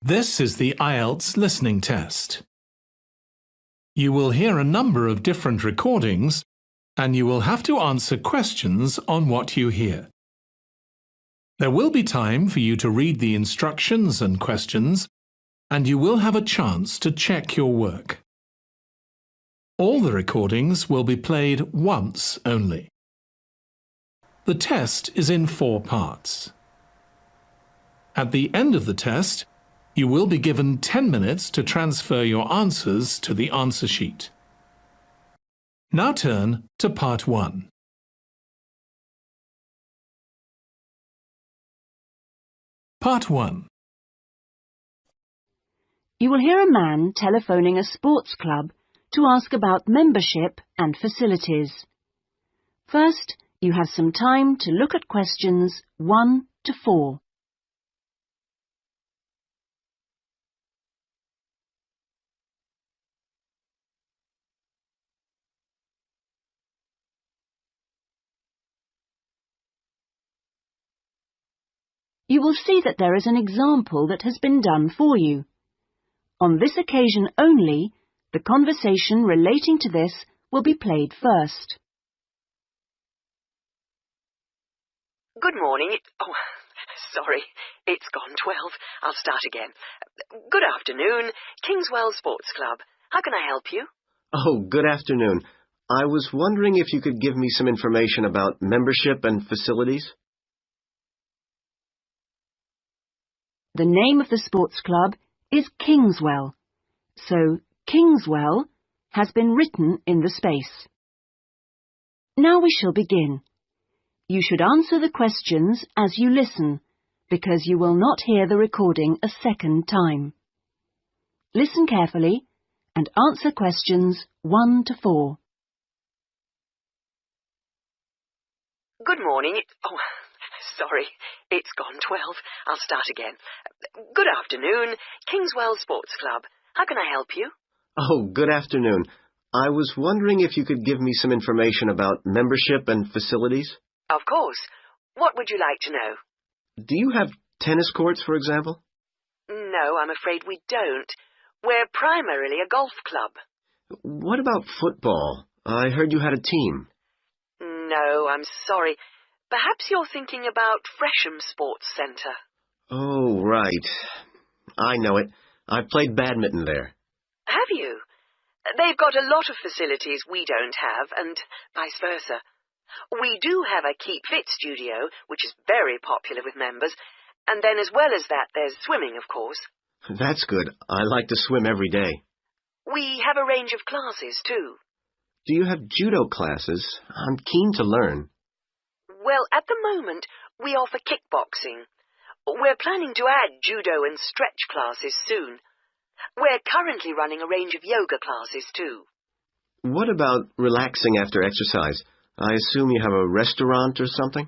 This is the IELTS listening test. You will hear a number of different recordings and you will have to answer questions on what you hear. There will be time for you to read the instructions and questions, and you will have a chance to check your work. All the recordings will be played once only. The test is in 4 parts. At the end of the test, you will be given 10 minutes to transfer your answers to the answer sheet. Now turn to Part 1. Part 1. You will hear a man telephoning a sports club to ask about membership and facilities. First, you have some time to look at questions 1 to 4. You will see that there is an example that has been done for you. On this occasion only, the conversation relating to this will be played first. Good morning. Sorry, it's gone 12. I'll start again. Good afternoon, Kingswell Sports Club. How can I help you? Oh, good afternoon. I was wondering if you could give me some information about membership and facilities. The name of the sports club is Kingswell, so Kingswell has been written in the space. Now we shall begin. You should answer the questions as you listen, because you will not hear the recording a second time. Listen carefully and answer questions 1 to 4. Good morning. Sorry, it's gone 12. I'll start again. Good afternoon, Kingswell Sports Club. How can I help you? Oh, good afternoon. I was wondering if you could give me some information about membership and facilities. Of course. What would you like to know? Do you have tennis courts, for example? No, I'm afraid we don't. We're primarily a golf club. What about football? I heard you had a team. No, I'm sorry. Perhaps you're thinking about Fresham Sports Centre. Oh, right. I know it. I've played badminton there. Have you? They've got a lot of facilities we don't have, and vice versa. We do have a Keep Fit studio, which is very popular with members, and then as well as that, there's swimming, of course. That's good. I like to swim every day. We have a range of classes, too. Do you have judo classes? I'm keen to learn. Well, at the moment, we offer kickboxing. We're planning to add judo and stretch classes soon. We're currently running a range of yoga classes, too. What about relaxing after exercise? I assume you have a restaurant or something?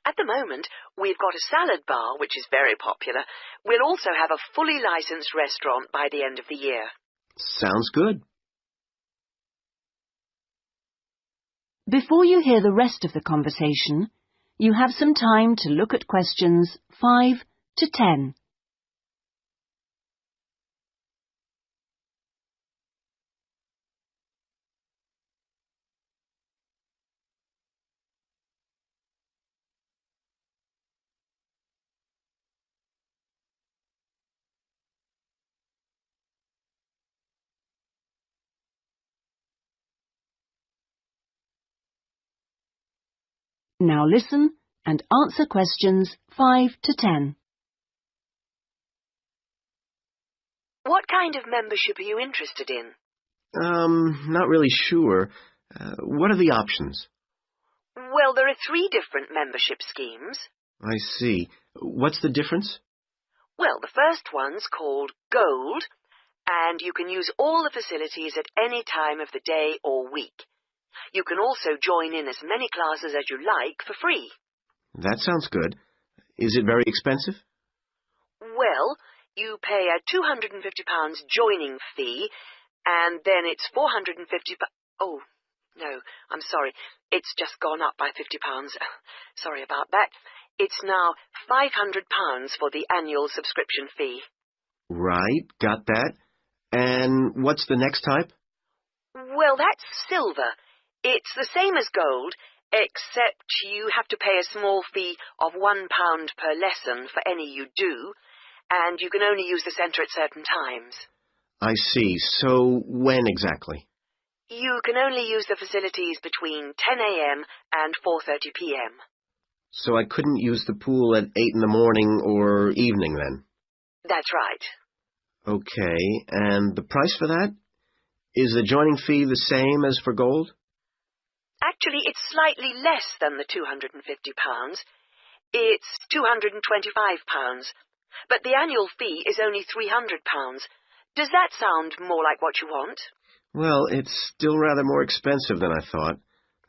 At the moment, we've got a salad bar, which is very popular. We'll also have a fully licensed restaurant by the end of the year. Sounds good. Before you hear the rest of the conversation, you have some time to look at questions 5 to 10. Now listen and answer questions 5 to 10. What kind of membership are you interested in? Not really sure. What are the options? Well, there are 3 different membership schemes. I see. What's the difference? Well, the first one's called Gold, and you can use all the facilities at any time of the day or week. You can also join in as many classes as you like for free. That sounds good. Is it very expensive? Well, you pay a £250 joining fee, and then it's £450. Oh, no, I'm sorry. It's just gone up by £50. Sorry about that. It's now £500 for the annual subscription fee. Right, got that. And what's the next type? Well, that's silver. It's the same as gold, except you have to pay a small fee of £1 per lesson for any you do, and you can only use the centre at certain times. I see. So when exactly? You can only use the facilities between 10 a.m. and 4:30 p.m. So I couldn't use the pool at 8 in the morning or evening then? That's right. Okay, and the price for that? Is the joining fee the same as for gold? Actually, it's slightly less than the £250. It's £225, but the annual fee is only £300. Does that sound more like what you want? Well, it's still rather more expensive than I thought.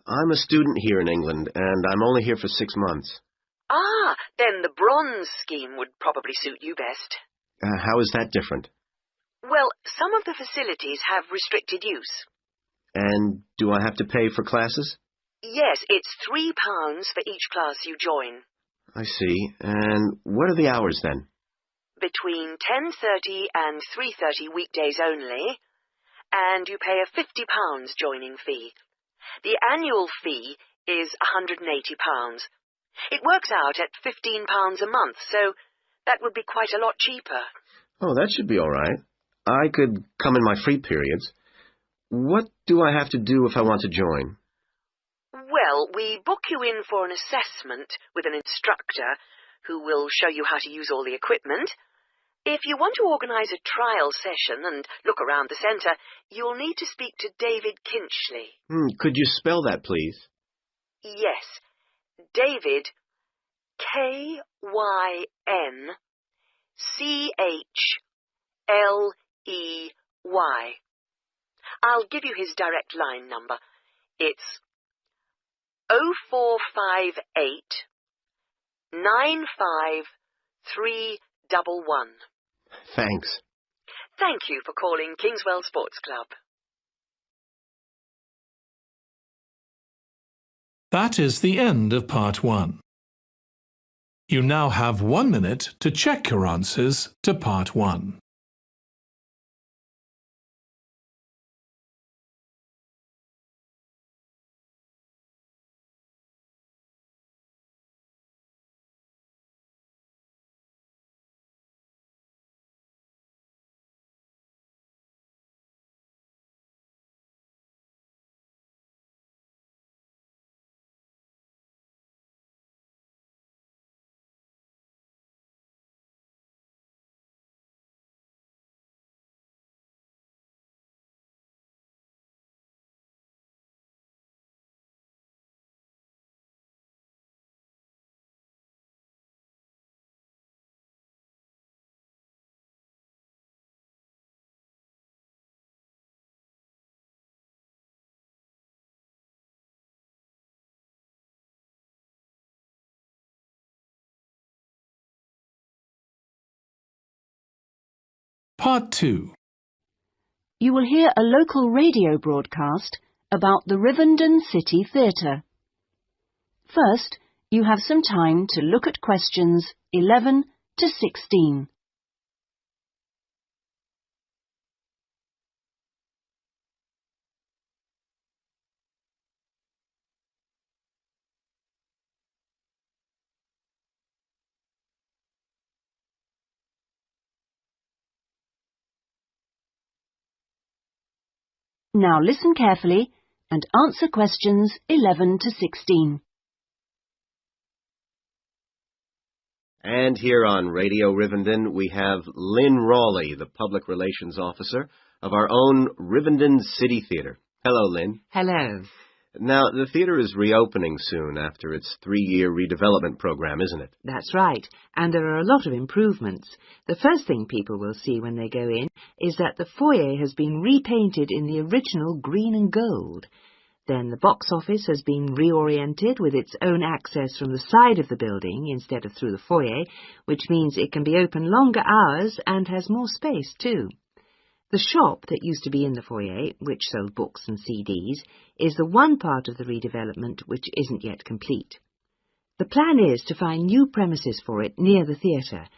I'm a student here in England, and I'm only here for 6 months. Ah, then the bronze scheme would probably suit you best. How is that different? Well, some of the facilities have restricted use. And do I have to pay for classes? Yes, it's £3 for each class you join. I see. And what are the hours then? Between 10:30 and 3:30 weekdays only, and you pay a £50 joining fee. The annual fee is £180. It works out at £15 a month, so that would be quite a lot cheaper. Oh, that should be all right. I could come in my free periods. What do I have to do if I want to join? Well, we book you in for an assessment with an instructor who will show you how to use all the equipment. If you want to organise a trial session and look around the centre, you'll need to speak to David Kinchley. Could you spell that, please? Yes, David, KynChley. I'll give you his direct line number. It's 0458 95 311. Thanks. Thank you for calling Kingswell Sports Club. That is the end of Part 1. You now have 1 minute to check your answers to Part 1. Part 2. You will hear a local radio broadcast about the Rivendell City Theatre. First, you have some time to look at questions 11 to 16. Now listen carefully and answer questions 11 to 16. And here on Radio Rivendell, we have Lynn Rawley, the Public Relations Officer of our own Rivendell City Theatre. Hello, Lynn. Hello. Now, the theatre is reopening soon after its 3-year redevelopment program, isn't it? That's right, and there are a lot of improvements. The first thing people will see when they go in is that the foyer has been repainted in the original green and gold. Then the box office has been reoriented with its own access from the side of the building instead of through the foyer, which means it can be open longer hours and has more space too. The shop that used to be in the foyer, which sold books and CDs, is the one part of the redevelopment which isn't yet complete. The plan is to find new premises for it near the theatre,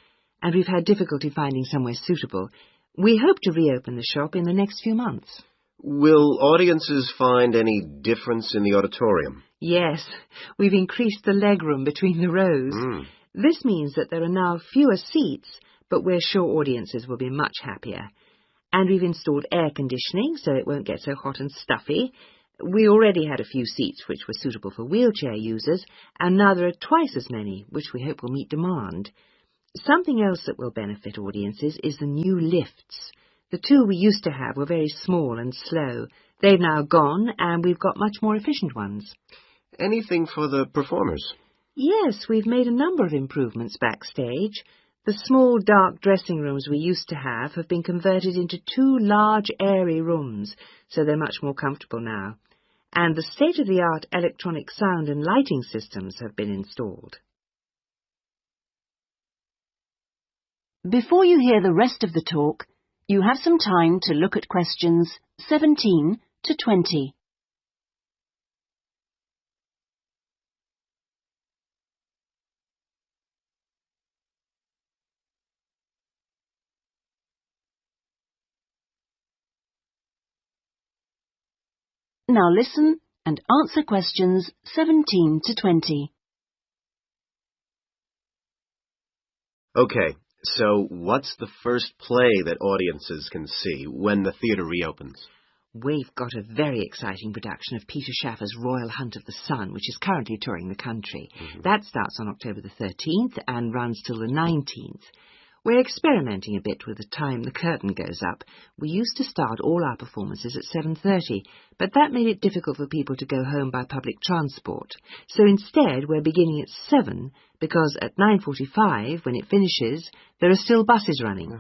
and we've had difficulty finding somewhere suitable. We hope to reopen the shop in the next few months. Will audiences find any difference in the auditorium? Yes, we've increased the legroom between the rows. This means that there are now fewer seats, but we're sure audiences will be much happier. And we've installed air conditioning so it won't get so hot and stuffy. We already had a few seats which were suitable for wheelchair users, and now there are twice as many, which we hope will meet demand. Something else that will benefit audiences is the new lifts. The two we used to have were very small and slow. They've now gone, and we've got much more efficient ones. Anything for the performers? Yes, we've made a number of improvements backstage. The small, dark dressing rooms we used to have been converted into 2 large, airy rooms, so they're much more comfortable now. And the state-of-the-art electronic sound and lighting systems have been installed. Before you hear the rest of the talk, you have some time to look at questions 17 to 20. Now listen and answer questions 17 to 20. Okay, so what's the first play that audiences can see when the theatre reopens? We've got a very exciting production of Peter Shaffer's Royal Hunt of the Sun, which is currently touring the country. That starts on October the 13th and runs till the 19th. We're experimenting a bit with the time the curtain goes up. We used to start all our performances at 7:30, but that made it difficult for people to go home by public transport. So instead, we're beginning at 7, because at 9:45, when it finishes, there are still buses running.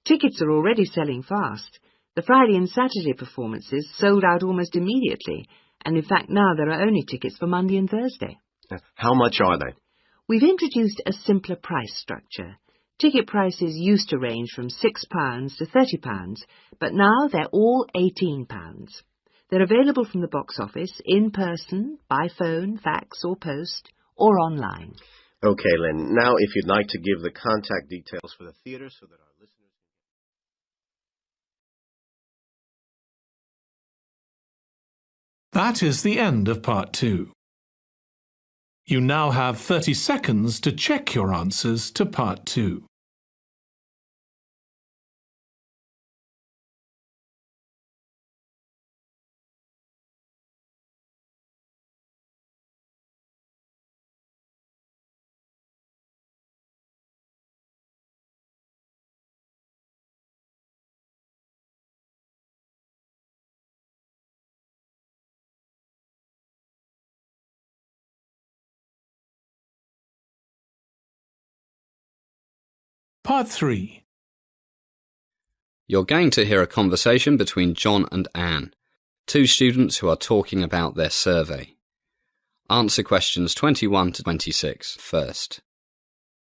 Tickets are already selling fast. The Friday and Saturday performances sold out almost immediately, and in fact now there are only tickets for Monday and Thursday. How much are they? We've introduced a simpler price structure. Ticket prices used to range from £6 to £30, but now they're all £18. They're available from the box office, in person, by phone, fax or post, or online. Okay, Lynn, now if you'd like to give the contact details for the theatre so that our listeners... That is the end of part 2. You now have 30 seconds to check your answers to part 2. Part 3. You're going to hear a conversation between John and Anne, 2 students who are talking about their survey. Answer questions 21 to 26 first.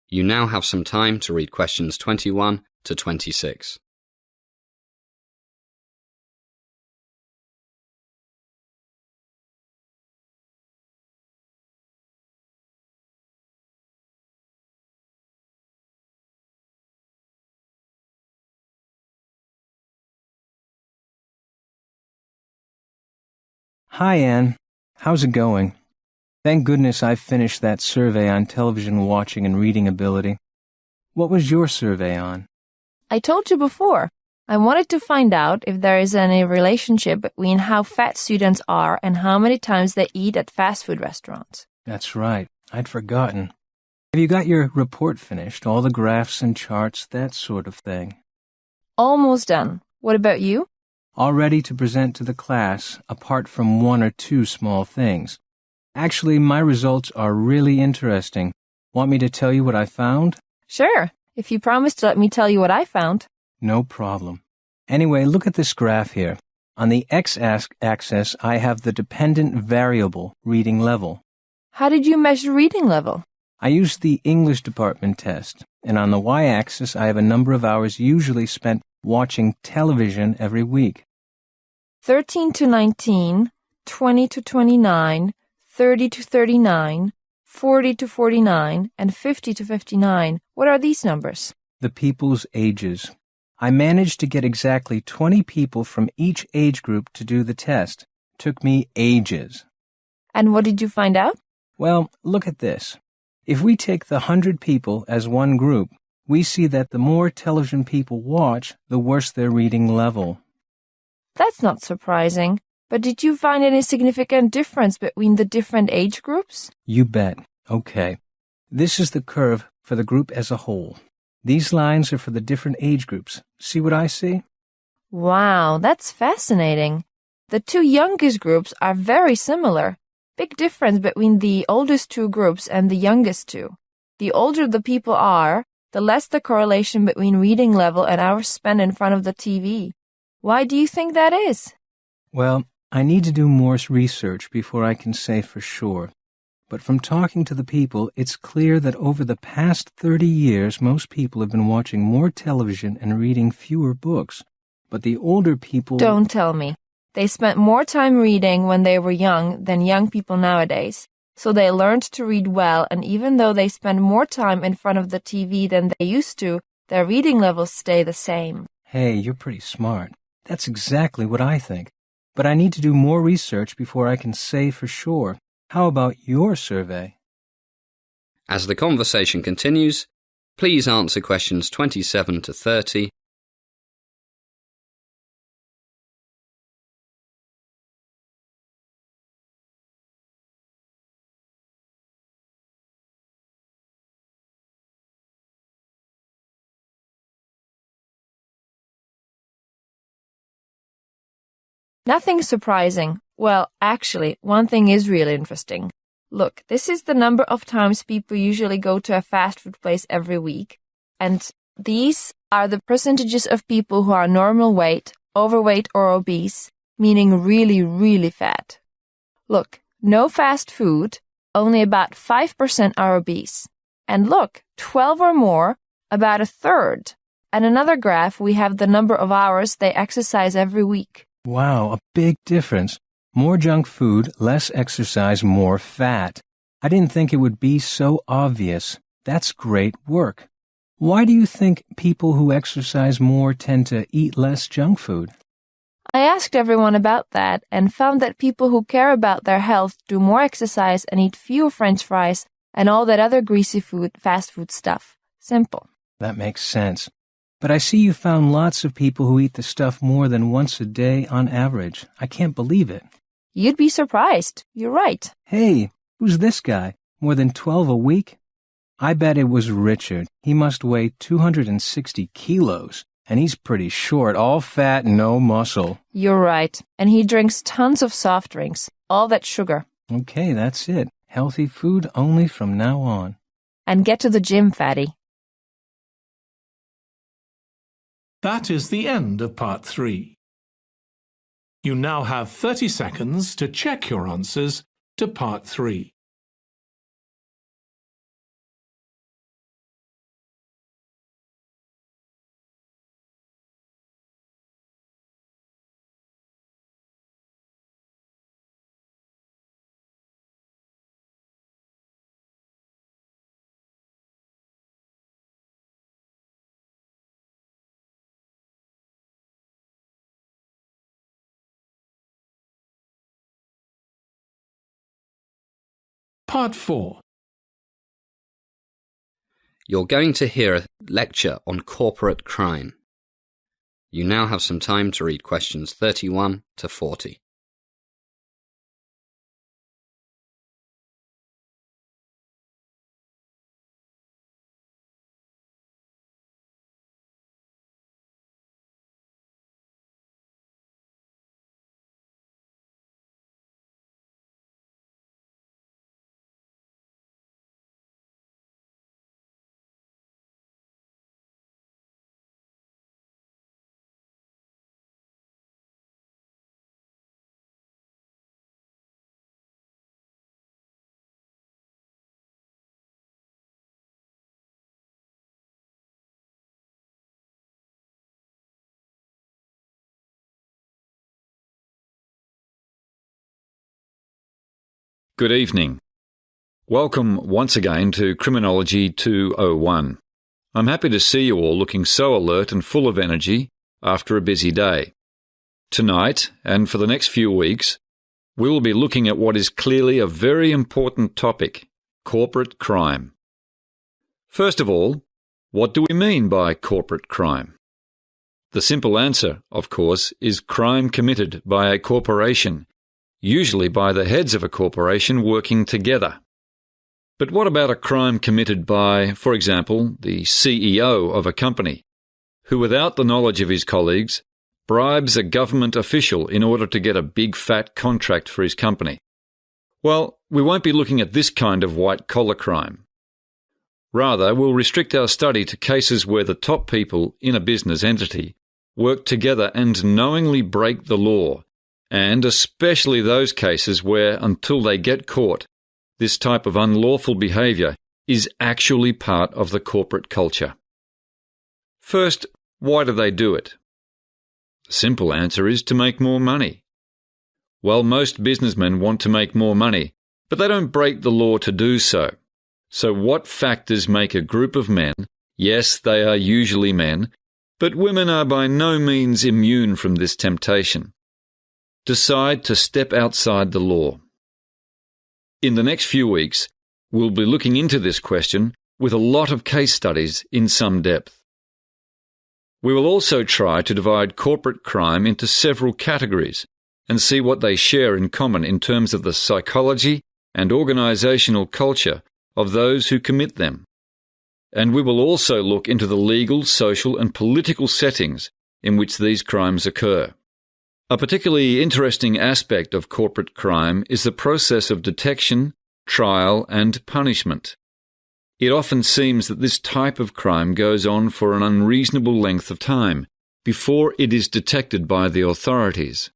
You now have some time to read questions 21 to 26. Hi, Anne. How's it going? Thank goodness I finished that survey on television watching and reading ability. What was your survey on? I told you before. I wanted to find out if there is any relationship between how fat students are and how many times they eat at fast food restaurants. That's right. I'd forgotten. Have you got your report finished? All the graphs and charts, that sort of thing? Almost done. What about you? All ready to present to the class, apart from 1 or 2 small things. Actually, my results are really interesting. Want me to tell you what I found? Sure, if you promise to let me tell you what I found. No problem. Anyway, look at this graph here. On the x-axis, I have the dependent variable reading level. How did you measure reading level? I used the English department test, and on the y-axis, I have a number of hours usually spent watching television every week. 13 to 19, 20 to 29, 30 to 39, 40 to 49, and 50 to 59. What are these numbers? The people's ages. I managed to get exactly 20 people from each age group to do the test. Took me ages. And what did you find out? Well, look at this. If we take the 100 people as one group, we see that the more television people watch, the worse their reading level. That's not surprising. But did you find any significant difference between the different age groups? You bet. Okay. This is the curve for the group as a whole. These lines are for the different age groups. See what I see? Wow, that's fascinating. The two youngest groups are very similar. Big difference between the oldest two groups and the youngest two. The older the people are, the less the correlation between reading level and hours spent in front of the TV. Why do you think that is? Well, I need to do more research before I can say for sure. But from talking to the people, it's clear that over the past 30 years, most people have been watching more television and reading fewer books. But the older people... Don't tell me. They spent more time reading when they were young than young people nowadays. So they learned to read well, and even though they spend more time in front of the TV than they used to, their reading levels stay the same. Hey, you're pretty smart. That's exactly what I think. But I need to do more research before I can say for sure. How about your survey? As the conversation continues, please answer questions 27 to 30. Nothing surprising. Well, actually, one thing is really interesting. Look, this is the number of times people usually go to a fast food place every week. And these are the percentages of people who are normal weight, overweight or obese, meaning really, really fat. Look, no fast food, only about 5% are obese. And look, 12 or more, about a third. And another graph, we have the number of hours they exercise every week. Wow, a big difference. More junk food, less exercise, more fat. I didn't think it would be so obvious. That's great work. Why do you think people who exercise more tend to eat less junk food? I asked everyone about that and found that people who care about their health do more exercise and eat fewer French fries and all that other greasy food, fast food stuff. Simple. That makes sense. But I see you found lots of people who eat the stuff more than once a day on average. I can't believe it. You'd be surprised. You're right. Hey, who's this guy? More than 12 a week? I bet it was Richard. He must weigh 260 kilos. And he's pretty short, all fat, no muscle. You're right. And he drinks tons of soft drinks. All that sugar. Okay, that's it. Healthy food only from now on. And get to the gym, fatty. That is the end of part 3. You now have 30 seconds to check your answers to part 3. Part 4. You're going to hear a lecture on corporate crime. You now have some time to read questions 31 to 40. Good evening. Welcome once again to Criminology 201. I'm happy to see you all looking so alert and full of energy after a busy day. Tonight, and for the next few weeks, we will be looking at what is clearly a very important topic, corporate crime. First of all, what do we mean by corporate crime? The simple answer, of course, is crime committed by a corporation, usually by the heads of a corporation working together. But what about a crime committed by, for example, the CEO of a company, who without the knowledge of his colleagues bribes a government official in order to get a big fat contract for his company? Well, we won't be looking at this kind of white-collar crime. Rather, we'll restrict our study to cases where the top people in a business entity work together and knowingly break the law, and especially those cases where, until they get caught, this type of unlawful behaviour is actually part of the corporate culture. First, why do they do it? The simple answer is to make more money. Well, most businessmen want to make more money, but they don't break the law to do so. So what factors make a group of men, yes, they are usually men, but women are by no means immune from this temptation, decide to step outside the law? In the next few weeks, we'll be looking into this question with a lot of case studies in some depth. We will also try to divide corporate crime into several categories and see what they share in common in terms of the psychology and organisational culture of those who commit them. And we will also look into the legal, social and political settings in which these crimes occur. A particularly interesting aspect of corporate crime is the process of detection, trial and punishment. It often seems that this type of crime goes on for an unreasonable length of time before it is detected by the authorities.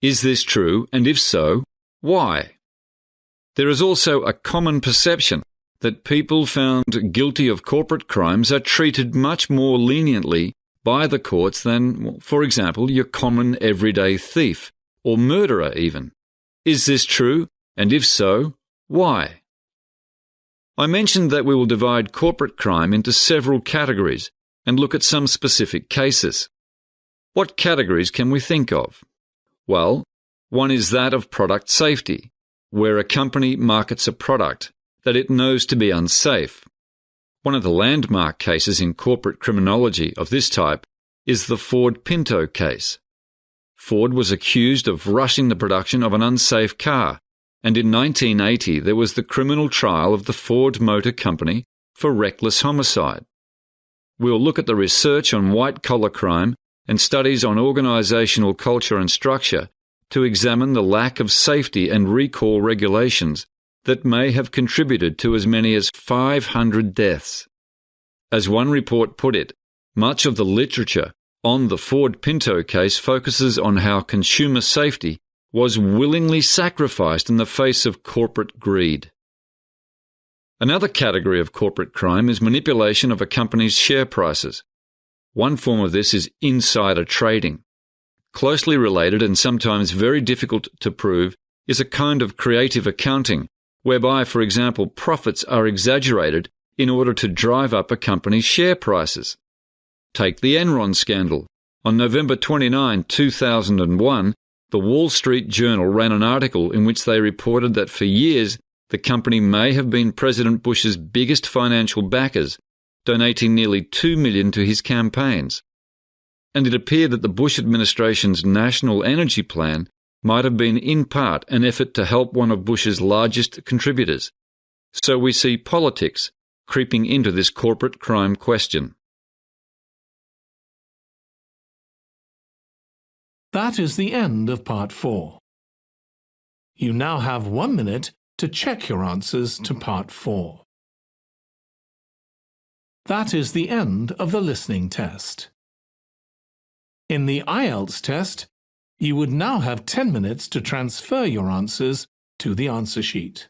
Is this true, and if so, why? There is also a common perception that people found guilty of corporate crimes are treated much more leniently by the courts than, for example, your common everyday thief or murderer even. Is this true? And if so, why? I mentioned that we will divide corporate crime into several categories and look at some specific cases. What categories can we think of? Well, one is that of product safety, where a company markets a product that it knows to be unsafe. One of the landmark cases in corporate criminology of this type is the Ford Pinto case. Ford was accused of rushing the production of an unsafe car, and in 1980 there was the criminal trial of the Ford Motor Company for reckless homicide. We'll look at the research on white-collar crime and studies on organisational culture and structure to examine the lack of safety and recall regulations that may have contributed to as many as 500 deaths. As one report put it, much of the literature on the Ford Pinto case focuses on how consumer safety was willingly sacrificed in the face of corporate greed. Another category of corporate crime is manipulation of a company's share prices. One form of this is insider trading. Closely related and sometimes very difficult to prove is a kind of creative accounting, whereby, for example, profits are exaggerated in order to drive up a company's share prices. Take the Enron scandal. On November 29, 2001, the Wall Street Journal ran an article in which they reported that for years the company may have been President Bush's biggest financial backers, donating nearly $2 million to his campaigns. And it appeared that the Bush administration's national energy plan might have been in part an effort to help one of Bush's largest contributors. So we see politics creeping into this corporate crime question. That is the end of Part 4. You now have 1 minute to check your answers to Part 4. That is the end of the listening test. In the IELTS test, you would now have 10 minutes to transfer your answers to the answer sheet.